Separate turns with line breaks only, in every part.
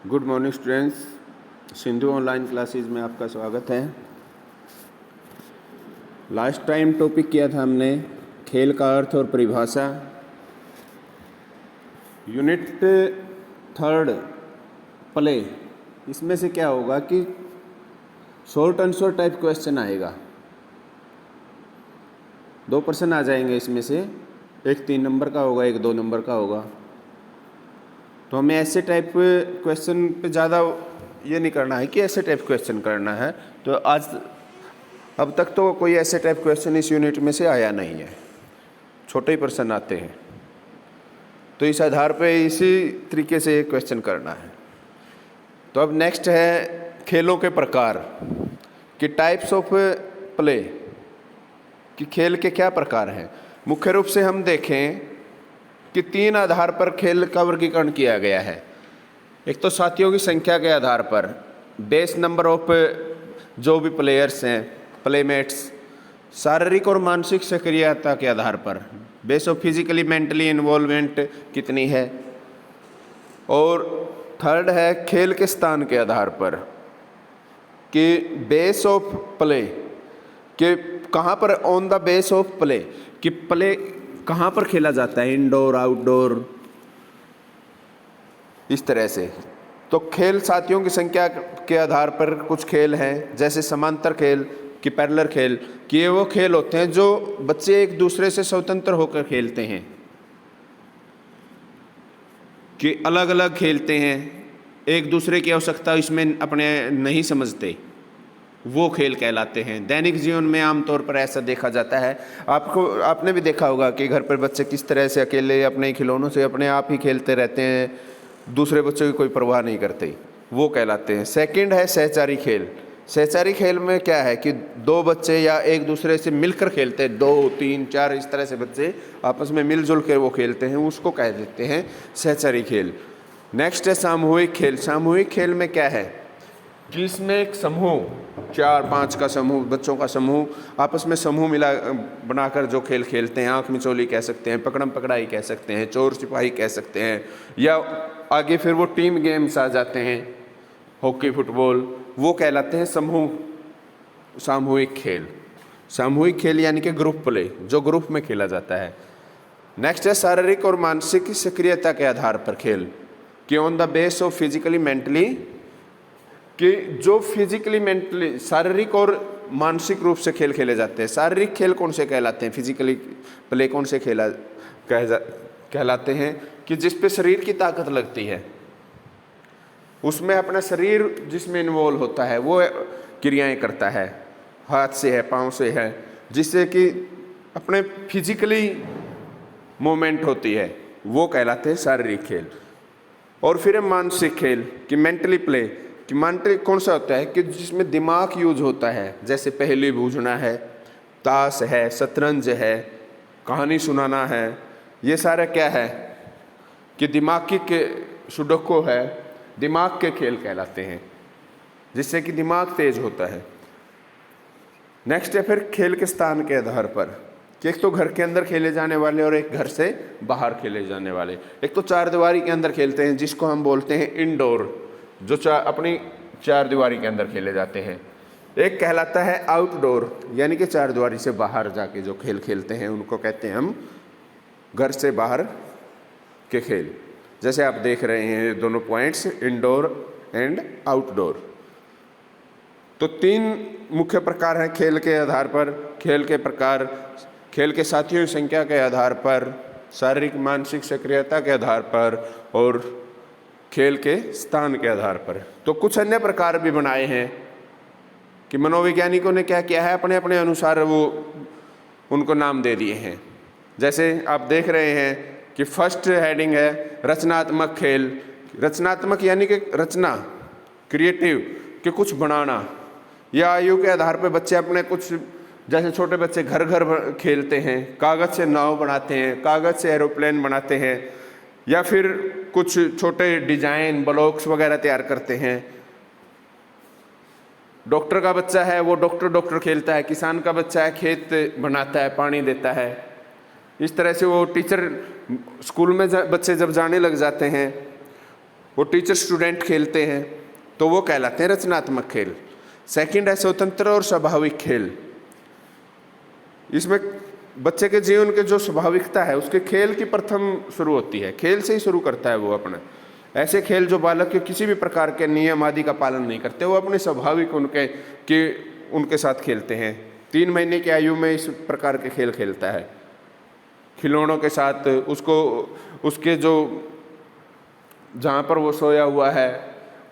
Good morning students, Sindhu online classes में आपका स्वागत है। लास्ट टाइम टॉपिक किया था हमने खेल का अर्थ और परिभाषा। यूनिट थर्ड प्ले, इसमें से क्या होगा कि शॉर्ट आंसर टाइप क्वेश्चन आएगा। 2 प्रश्न आ जाएंगे इसमें से, एक 3 नंबर का होगा, एक 2 नंबर का होगा। तो हमें ऐसे टाइप क्वेश्चन पे ज़्यादा ये नहीं करना है कि ऐसे टाइप क्वेश्चन करना है। तो आज अब तक तो कोई ऐसे टाइप क्वेश्चन इस यूनिट में से आया नहीं है, छोटे ही प्रश्न आते हैं। तो इस आधार पे इसी तरीके से क्वेश्चन करना है। तो अब नेक्स्ट है खेलों के प्रकार कि टाइप्स ऑफ प्ले, कि खेल के क्या प्रकार हैं। मुख्य रूप से हम देखें कि 3 आधार पर खेल का वर्गीकरण किया गया है। एक तो साथियों की संख्या के आधार पर, बेस नंबर ऑफ जो भी प्लेयर्स हैं, प्लेमेट्स, शारीरिक और मानसिक सक्रियता के आधार पर, base of physically mentally involvement कितनी है। और थर्ड है खेल के स्थान के आधार पर कि बेस ऑफ प्ले, कि कहाँ पर on the base of play, कि प्ले कहाँ पर खेला जाता है, इंडोर आउटडोर, इस तरह से। तो खेल साथियों की संख्या के आधार पर कुछ खेल हैं, जैसे समांतर खेल कि पैरेलल खेल, कि ये वो खेल होते हैं जो बच्चे एक दूसरे से स्वतंत्र होकर खेलते हैं, कि अलग अलग खेलते हैं, एक दूसरे की आवश्यकता इसमें अपने नहीं समझते, वो खेल कहलाते हैं। दैनिक जीवन में आमतौर पर ऐसा देखा जाता है। आपने भी देखा होगा कि घर पर बच्चे किस तरह से अकेले अपने खिलौनों से अपने आप ही खेलते रहते हैं, दूसरे बच्चों की कोई परवाह नहीं करते, वो कहलाते हैं। सेकंड है सहचारी खेल। सहचारी खेल में क्या है कि 2 बच्चे या एक दूसरे से मिलकर खेलते हैं, 2, 3, 4 इस तरह से बच्चे आपस में मिलजुल कर वो खेलते हैं, उसको कह देते हैं सहचारी खेल। नेक्स्ट है सामूहिक खेल। सामूहिक खेल में क्या है कि इसमें एक समूह, 4-5 का समूह, बच्चों का समूह आपस में समूह मिला बनाकर जो खेल खेलते हैं, आँख मिचौली कह सकते हैं, पकड़म पकड़ाई कह सकते हैं, चोर सिपाही कह सकते हैं, या आगे फिर वो टीम गेम्स आ जाते हैं, हॉकी फुटबॉल, वो कहलाते हैं समूह सामूहिक खेल। सामूहिक खेल यानी कि ग्रुप प्ले, जो ग्रुप में खेला जाता है। नेक्स्ट है शारीरिक और मानसिक सक्रियता के आधार पर खेल, कि on the base of physically mentally, कि जो फिजिकली मेंटली शारीरिक और मानसिक रूप से खेल खेले जाते हैं। शारीरिक खेल कौन से कहलाते हैं, फिजिकली प्ले कौन से कहलाते हैं, कि जिस पे शरीर की ताकत लगती है, उसमें अपना शरीर जिसमें इन्वॉल्व होता है, वो क्रियाएं करता है, हाथ से है, पाँव से है, जिससे कि अपने फिजिकली मूवमेंट होती है, वो कहलाते हैं शारीरिक खेल। और फिर है मानसिक खेल कि मेंटली प्ले, कि मेंटली कौन सा होता है कि जिसमें दिमाग यूज होता है, जैसे पहेली बूझना है, ताश है, शतरंज है, कहानी सुनाना है, ये सारा क्या है कि दिमागी के सुडोको है, दिमाग के खेल कहलाते हैं, जिससे कि दिमाग तेज होता है। नेक्स्ट है फिर खेल के स्थान के आधार पर, कि एक तो घर के अंदर खेले जाने वाले और एक घर से बाहर खेले जाने वाले। एक तो 4 दीवारी के अंदर खेलते हैं, जिसको हम बोलते हैं इंडोर, जो अपनी 4 दीवारी के अंदर खेले जाते हैं। एक कहलाता है आउटडोर, यानी कि 4 दीवारी से बाहर जाके जो खेल खेलते हैं, उनको कहते हैं हम घर से बाहर के खेल। जैसे आप देख रहे हैं दोनों पॉइंट्स, इंडोर एंड आउटडोर। तो 3 मुख्य प्रकार हैं खेल के आधार पर। खेल के प्रकार खेल के साथियों की संख्या के आधार पर, शारीरिक मानसिक सक्रियता के आधार पर, और खेल के स्थान के आधार पर। तो कुछ अन्य प्रकार भी बनाए हैं कि मनोवैज्ञानिकों ने क्या किया है, अपने अपने अनुसार वो उनको नाम दे दिए हैं। जैसे आप देख रहे हैं कि फर्स्ट हेडिंग है रचनात्मक खेल। रचनात्मक यानी कि रचना, क्रिएटिव, कि कुछ बनाना, या आयु के आधार पर बच्चे अपने कुछ, जैसे छोटे बच्चे घर घर खेलते हैं, कागज़ से नाव बनाते हैं, कागज़ से एरोप्लेन बनाते हैं, या फिर कुछ छोटे डिजाइन ब्लॉक्स वगैरह तैयार करते हैं। डॉक्टर का बच्चा है वो डॉक्टर खेलता है, किसान का बच्चा है खेत बनाता है, पानी देता है। इस तरह से वो टीचर, स्कूल में बच्चे जब जाने लग जाते हैं, वो टीचर स्टूडेंट खेलते हैं, तो वो कहलाते हैं रचनात्मक खेल। सेकंड है स्वतंत्र और स्वाभाविक खेल। इसमें बच्चे के जीवन के जो स्वाभाविकता है उसके खेल की प्रथम शुरू होती है, खेल से ही शुरू करता है वो अपना। ऐसे खेल जो बालक के किसी भी प्रकार के नियम आदि का पालन नहीं करते, वो अपने स्वाभाविक उनके साथ खेलते हैं। 3 महीने की आयु में इस प्रकार के खेल खेलता है, खिलौनों के साथ उसके जो जहाँ पर वो सोया हुआ है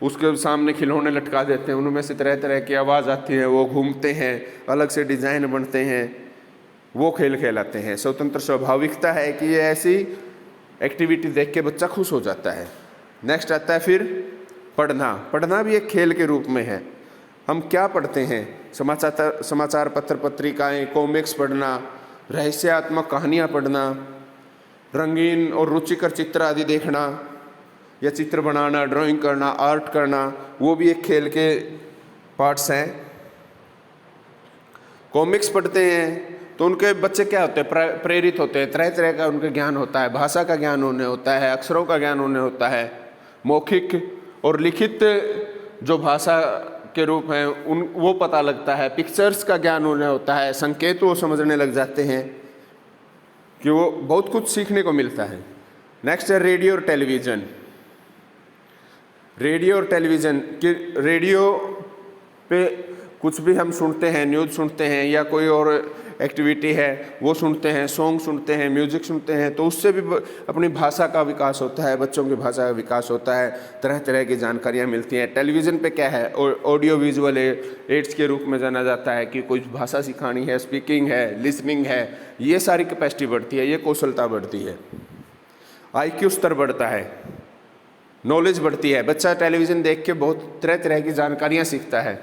उसके सामने खिलौने लटका देते हैं, उनमें से तरह तरह की आवाज़ आती है, वो घूमते हैं, अलग से डिज़ाइन बनते हैं, वो खेल कहलाते हैं। स्वतंत्र स्वाभाविकता है कि ये ऐसी एक्टिविटी देख के बच्चा खुश हो जाता है। नेक्स्ट आता है फिर पढ़ना। पढ़ना भी एक खेल के रूप में है। हम क्या पढ़ते हैं? समाचार पत्र पत्रिकाएं, कॉमिक्स पढ़ना, रहस्यात्मक कहानियाँ पढ़ना, रंगीन और रुचिकर चित्र आदि देखना, या चित्र बनाना, ड्राइंग करना, आर्ट करना, वो भी एक खेल के पार्ट्स हैं। कॉमिक्स पढ़ते हैं तो उनके बच्चे क्या होते हैं? प्रेरित होते हैं, तरह तरह का उनका ज्ञान होता है, भाषा का ज्ञान उन्हें होता है, अक्षरों का ज्ञान उन्हें होता है, मौखिक और लिखित जो भाषा के रूप हैं वो पता लगता है, पिक्चर्स का ज्ञान उन्हें होता है, संकेत वो समझने लग जाते हैं कि वो बहुत कुछ सीखने को मिलता है। नेक्स्ट है रेडियो और टेलीविज़न। रेडियो और टेलीविज़न कि रेडियो पे कुछ भी हम सुनते हैं, न्यूज़ सुनते हैं या कोई और एक्टिविटी है वो सुनते हैं, सॉन्ग सुनते हैं, म्यूज़िक सुनते हैं, तो उससे भी अपनी भाषा का विकास होता है, बच्चों की भाषा का विकास होता है, तरह तरह की जानकारियाँ मिलती हैं। टेलीविज़न पे क्या है? ऑडियो विजुअल एड्स के रूप में जाना जाता है कि कुछ भाषा सिखानी है, स्पीकिंग है, लिसनिंग है, ये सारी कैपेसिटी बढ़ती है, ये कौशलता बढ़ती है, IQ स्तर बढ़ता है, नॉलेज बढ़ती है। बच्चा टेलीविज़न देख के बहुत तरह तरह की जानकारियाँ सीखता है।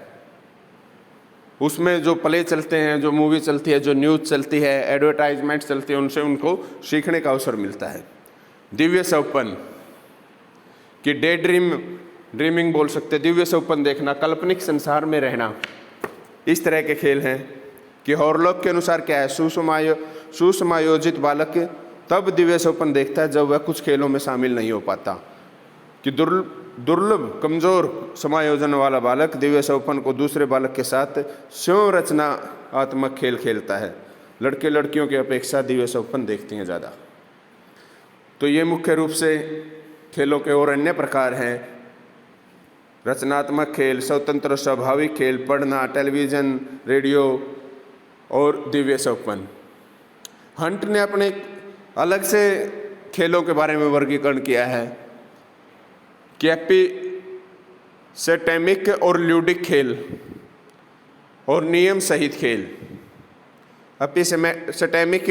उसमें जो प्ले चलते हैं, जो मूवी चलती है, जो न्यूज़ चलती है, एडवर्टाइजमेंट चलती है, उनसे उनको सीखने का अवसर मिलता है। दिव्य सपन कि ड्रीमिंग बोल सकते, दिव्य सपन देखना, काल्पनिक संसार में रहना, इस तरह के खेल हैं। कि हॉरलॉक के अनुसार क्या है? सुसमायोजित बालक तब दिव्य सपन देखता है जब वह कुछ खेलों में शामिल नहीं हो पाता। कि दुर्लभ कमजोर समायोजन वाला बालक दिव्य सपन को दूसरे बालक के साथ स्वयं रचनात्मक खेल खेलता है। लड़के लड़कियों की अपेक्षा दिव्य सपन देखते हैं ज़्यादा। तो ये मुख्य रूप से खेलों के और अन्य प्रकार हैं: रचनात्मक खेल, स्वतंत्र स्वाभाविक खेल, पढ़ना, टेलीविज़न, रेडियो और दिव्य सपन। हंट ने अपने अलग से खेलों के बारे में वर्गीकरण किया है कि एपिसेटेमिक और ल्यूडिक खेल और नियम सहित खेल। एपिसेटेमिक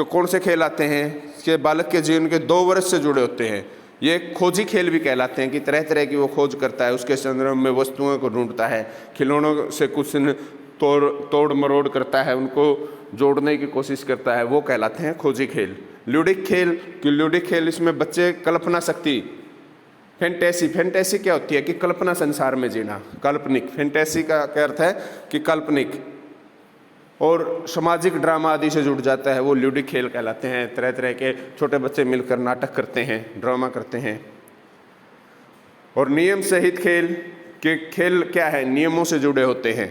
कौन से खेल आते हैं कि बालक के जीवन के 2 वर्ष से जुड़े होते हैं। ये खोजी खेल भी कहलाते हैं कि तरह तरह की वो खोज करता है, उसके संदर्भ में वस्तुओं को ढूंढता है, खिलौनों से कुछ तोड़ मरोड़ करता है, उनको जोड़ने की कोशिश करता है, वो कहलाते हैं खोजी खेल। ल्यूडिक खेल इसमें बच्चे कल्पना शक्ति, फैंटेसी क्या होती है कि कल्पना संसार में जीना, काल्पनिक। फैंटेसी का क्या अर्थ है कि काल्पनिक, और सामाजिक ड्रामा आदि से जुड़ जाता है, वो ल्यूडिक खेल कहलाते हैं। तरह तरह के छोटे बच्चे मिलकर नाटक करते हैं, ड्रामा करते हैं। और नियम सहित खेल क्या है? नियमों से जुड़े होते हैं।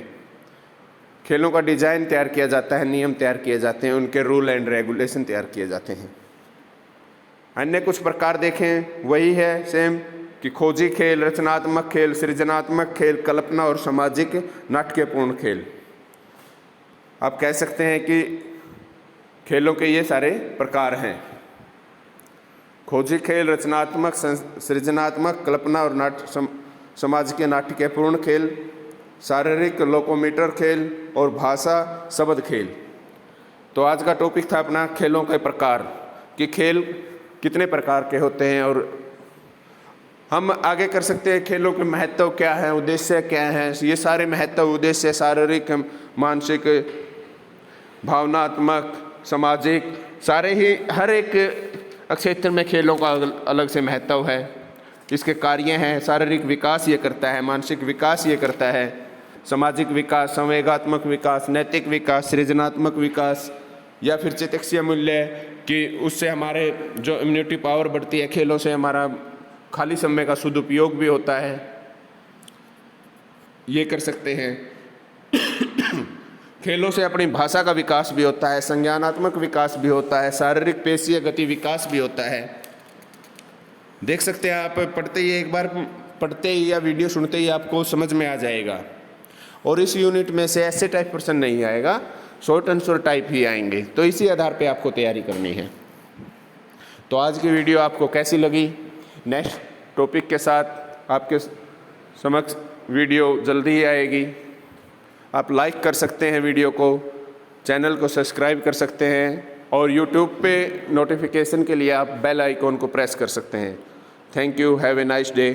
खेलों का डिजाइन तैयार किया जाता है, नियम तैयार किए जाते हैं, उनके रूल एंड रेगुलेशन तैयार किए जाते हैं। अन्य कुछ प्रकार देखें, वही है सेम कि खोजी खेल, रचनात्मक खेल, सृजनात्मक खेल, कल्पना और सामाजिक नाट्यपूर्ण खेल। आप कह सकते हैं कि खेलों के ये सारे प्रकार हैं: खोजी खेल, रचनात्मक, सृजनात्मक, कल्पना और समाज के नाट्यपूर्ण खेल, शारीरिक लोकोमीटर खेल और भाषा शब्द खेल। तो आज का टॉपिक था अपना खेलों के प्रकार, कि खेल कितने प्रकार के होते हैं, और हम आगे कर सकते हैं खेलों के महत्व क्या है, उद्देश्य क्या है। ये सारे महत्व, उद्देश्य शारीरिक, मानसिक, भावनात्मक, सामाजिक, सारे ही हर एक क्षेत्र में खेलों का अलग से महत्व है। इसके कार्य हैं: शारीरिक विकास ये करता है, मानसिक विकास ये करता है, सामाजिक विकास, संवेगात्मक विकास, नैतिक विकास, सृजनात्मक विकास, या फिर चिकित्सीय मूल्य कि उससे हमारे जो इम्यूनिटी पावर बढ़ती है, खेलों से हमारा खाली समय का सदुपयोग भी होता है, ये कर सकते हैं। खेलों से अपनी भाषा का विकास भी होता है, संज्ञानात्मक विकास भी होता है, शारीरिक पेशीय गति विकास भी होता है। देख सकते हैं आप पढ़ते ही, एक बार पढ़ते ही या वीडियो सुनते ही आपको समझ में आ जाएगा। और इस यूनिट में से ऐसे टाइप प्रश्न नहीं आएगा, शॉर्ट आंसर टाइप ही आएंगे, तो इसी आधार पे आपको तैयारी करनी है। तो आज की वीडियो आपको कैसी लगी? नेक्स्ट टॉपिक के साथ आपके समक्ष वीडियो जल्दी ही आएगी। आप लाइक कर सकते हैं वीडियो को, चैनल को सब्सक्राइब कर सकते हैं, और यूट्यूब पे नोटिफिकेशन के लिए आप बेल आइकॉन को प्रेस कर सकते हैं। Thank you, have a nice day.